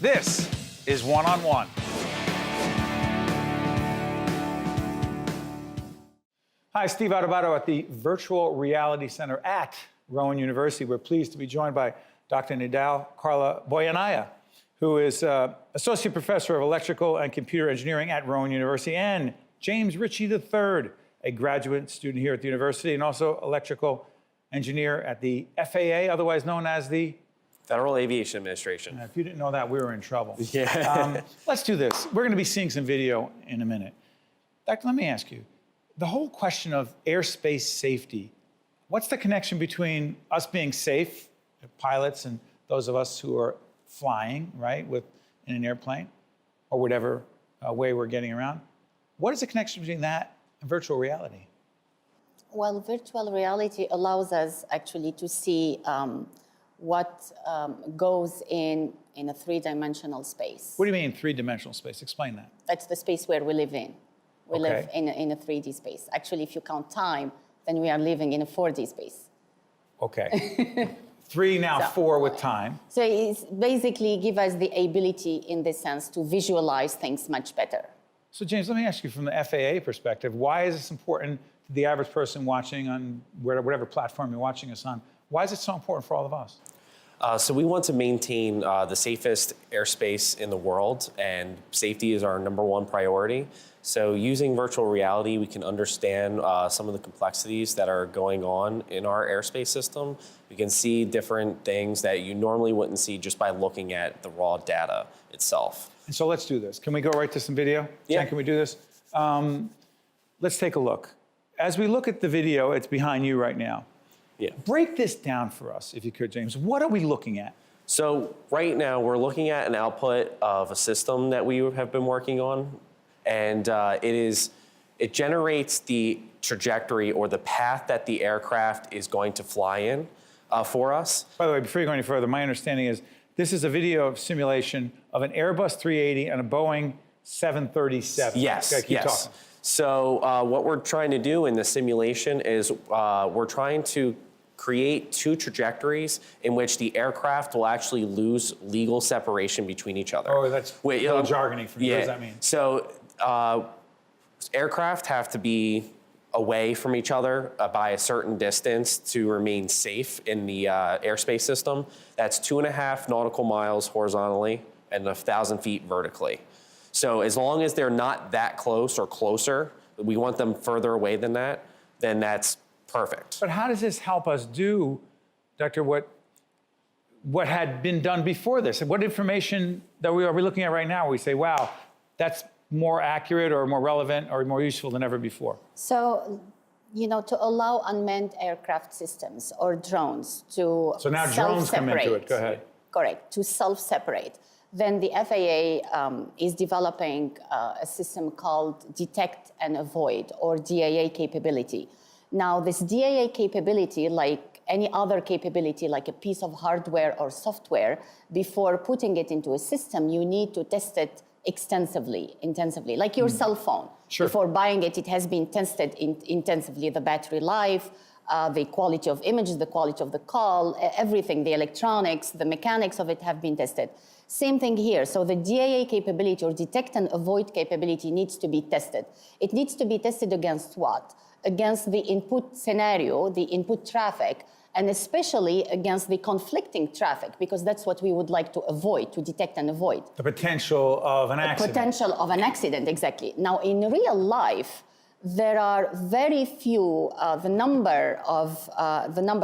This is One-on-One. Hi, Steve Adubato at the Virtual Reality Center at Rowan University. We're pleased to be joined by Dr. Nidhal Carla Bouaynaya, who is Associate Professor of Electrical and Computer Engineering at Rowan University, and James Ritchie III, a graduate student here at the university, and also electrical engineer at the FAA, otherwise known as the Federal Aviation Administration. If you didn't know that, we were in trouble. Yeah. Let's do this. We're going to be seeing some video in a minute. Doctor, let me ask you, the whole question of airspace safety, what's the connection between us being safe, pilots and those of us who are flying, right, in an airplane or whatever way we're getting around? What is the connection between that and virtual reality? Well, virtual reality allows us actually to see what goes in a three-dimensional space. What do you mean three-dimensional space? Explain that. That's the space where we live in. We live in a 3D space. Actually, if you count time, then we are living in a 4D space. Okay. Three, now four with time. So it's basically give us the ability, in this sense, to visualize things much better. So James, let me ask you from the FAA perspective, why is this important to the average person watching on whatever platform you're watching us on? Why is it so important for all of us? So we want to maintain the safest airspace in the world, and safety is our #1 priority. So using virtual reality, we can understand some of the complexities that are going on in our airspace system. We can see different things that you normally wouldn't see just by looking at the raw data itself. And so let's do this. Can we go right to some video? Yeah. Jen, can we do this? Let's take a look. As we look at the video, it's behind you right now. Yeah. Break this down for us, if you could, James. What are we looking at? So right now, we're looking at an output of a system that we have been working on. And it generates the trajectory or the path that the aircraft is going to fly in for us. By the way, before you go any further, my understanding is this is a video of simulation of an Airbus 380 and a Boeing 737. Yes, okay, keep talking. So what we're trying to do in the simulation is we're trying to create two trajectories in which the aircraft will actually lose legal separation between each other. Oh, that's a little jargony for me. Yeah. What does that mean? So aircraft have to be away from each other by a certain distance to remain safe in the airspace system. That's 2.5 nautical miles horizontally and 1,000 feet vertically. So as long as they're not that close or closer, we want them further away than that, then that's perfect. But how does this help us do, Doctor, what had been done before this? And what information that are we looking at right now where we say, wow, that's more accurate or more relevant or more useful than ever before? So, to allow unmanned aircraft systems or drones to So now drones come into it. Go ahead. Correct, to self-separate. Then the FAA is developing a system called Detect and Avoid, or DAA capability. Now, this DAA capability, like any other capability, like a piece of hardware or software, before putting it into a system, you need to test it intensively, like your cell phone. Sure. Before buying it, it has been tested intensively, the battery life, the quality of images, the quality of the call, everything, the electronics, the mechanics of it have been tested. Same thing here. So the DAA capability or detect and avoid capability needs to be tested. It needs to be tested against what? Against the input scenario, the input traffic, and especially against the conflicting traffic, because that's what we would like to avoid, to detect and avoid. The potential of an accident. Potential of an accident, exactly. Now, in real life, there are very few, the number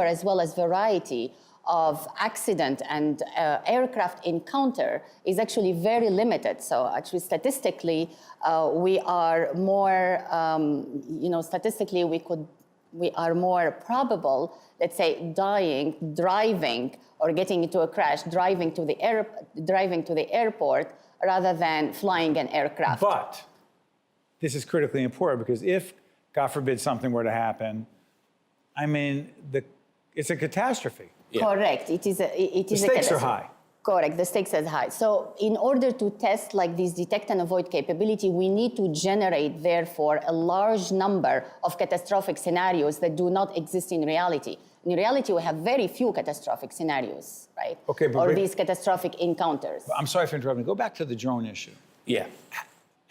as well as variety of accident and aircraft encounter is actually very limited. So actually, statistically, we are more, statistically, we are more probable, let's say, dying, driving, or getting into a crash, driving to the airport, rather than flying an aircraft. But this is critically important because if, God forbid, something were to happen, I mean, it's a catastrophe. Yeah. Correct. It is a The stakes are high. Correct, the stakes is high. So in order to test like this detect and avoid capability, we need to generate, therefore, a large number of catastrophic scenarios that do not exist in reality. In reality, we have very few catastrophic scenarios, right? Okay, but or these catastrophic encounters. I'm sorry for interrupting. Go back to the drone issue. Yeah.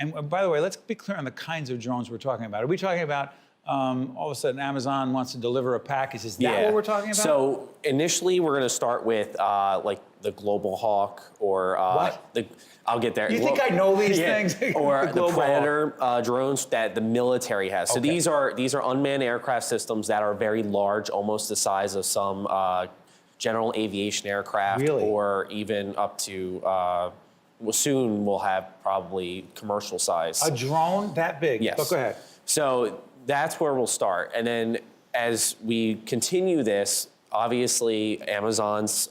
And by the way, let's be clear on the kinds of drones we're talking about. Are we talking about all of a sudden Amazon wants to deliver a package? Is that what we're talking about? So initially, we're going to start with like the Global Hawk or I'll get there. You think I know these things? Or the Global Predator drones that the military has. So Okay. these are unmanned aircraft systems that are very large, almost the size of some general aviation aircraft, Really? or even up to. Soon we'll have probably commercial size. A drone that big? Yes. But go ahead. So that's where we'll start. And then as we continue this, obviously Amazon's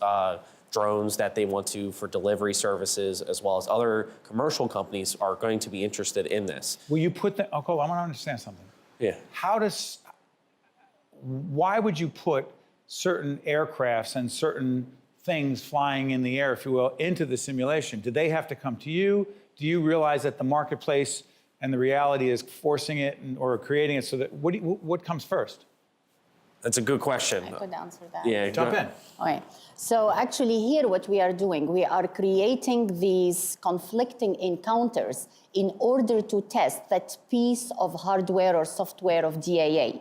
drones that they want to for delivery services, as well as other commercial companies, are going to be interested in this. Will you put the, I want to understand something. Yeah. Why would you put certain aircrafts and certain things flying in the air, if you will, into the simulation? Do they have to come to you? Do you realize that the marketplace and the reality is forcing it or creating it so that, what comes first? That's a good question. I could answer that. Yeah. Jump in. Okay. So actually here what we are doing, we are creating these conflicting encounters in order to test that piece of hardware or software of DAA,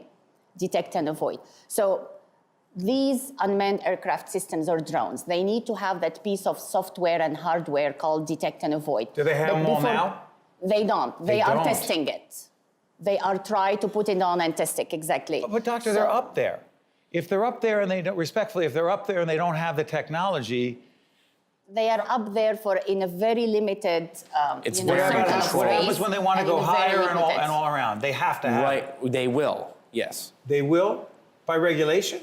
detect and avoid. So these unmanned aircraft systems or drones, they need to have that piece of software and hardware called detect and avoid. Do they have them all now? They don't. They are don't. testing it. They are trying to put it on and test it, exactly. But doctor, they're up there. If they're up there and they don't, respectfully, if they're up there and they don't have the technology. They are up there for in a very limited, It's you know, very circle of controlled. space. What happens when they want to and go in a very higher and limited- all around? They have to have it. Right. They will. Yes. They will? By regulation?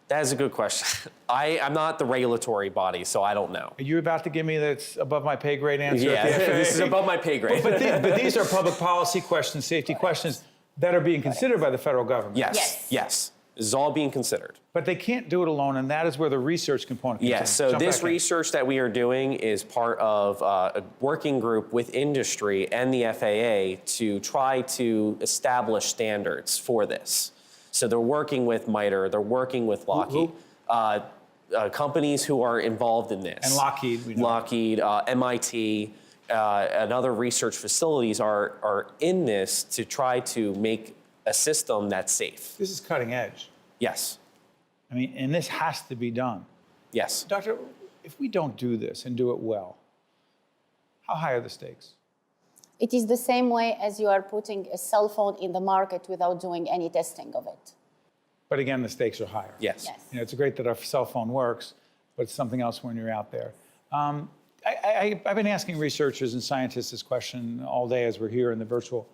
That is a good question. I'm not the regulatory body, so I don't know. Are you about to give me that's above my pay grade answer? Yeah, at the FAA? this is above my pay grade. But these are public policy questions, safety questions that are being considered by the federal government. Yes. Yes. Yes. This is all being considered. But they can't do it alone, and that is where the research component comes in. Yes, so Jump this back in. research that we are doing is part of a working group with industry and the FAA to try to establish standards for this. So they're working with MITRE, they're working with Lockheed, companies who are involved in this. And Lockheed, we know. Lockheed, MIT, and other research facilities are in this to try to make a system that's safe. This is cutting edge. Yes, I mean, and this has to be done. yes. Doctor, if we don't do this and do it well, how high are the stakes? It is the same way as you are putting a cell phone in the market without doing any testing of it. But again, the stakes are higher. Yes. Yes. You know, it's great that our cell phone works, but it's something else when you're out there. I've been asking researchers and scientists this question all day as we're here in the virtual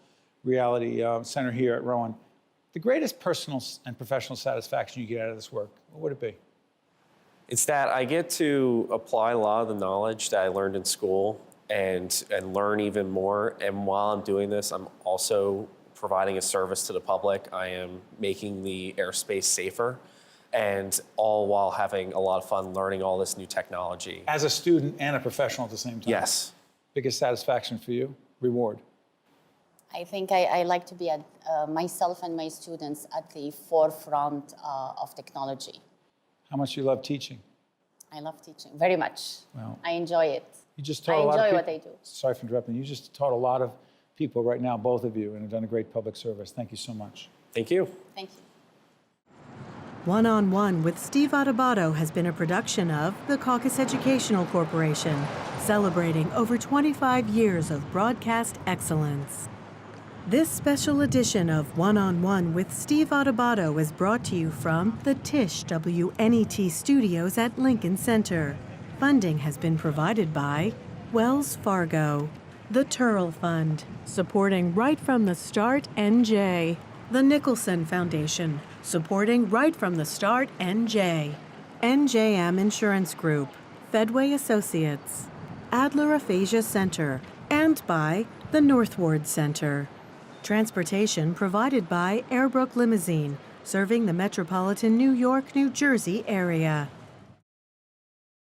reality center here at Rowan. The greatest personal and professional satisfaction you get out of this work, what would it be? It's that I get to apply a lot of the knowledge that I learned in school and learn even more. And while I'm doing this, I'm also providing a service to the public. I am making the airspace safer, and all while having a lot of fun learning all this new technology. As a student and a professional at the same time? Yes. Biggest satisfaction for you? Reward? I think I like to be at, myself and my students at the forefront of technology. How much you love teaching? I love teaching very much. Well, I enjoy it. You just I taught a lot of enjoy people. what I do. Sorry for interrupting. You just taught a lot of people right now, both of you, and have done a great public service. Thank you so much. Thank you. Thank you. One on One with Steve Adubato has been a production of the Caucus Educational Corporation, celebrating over 25 years of broadcast excellence. This special edition of One on One with Steve Adubato is brought to you from the Tisch WNET studios at Lincoln Center. Funding has been provided by Wells Fargo, the Turrell Fund, supporting Right from the Start NJ, the Nicholson Foundation, supporting Right from the Start NJ, NJM Insurance Group, Fedway Associates, Adler Aphasia Center, and by the Northward Center. Transportation provided by Airbrook Limousine, serving the metropolitan New York, New Jersey area.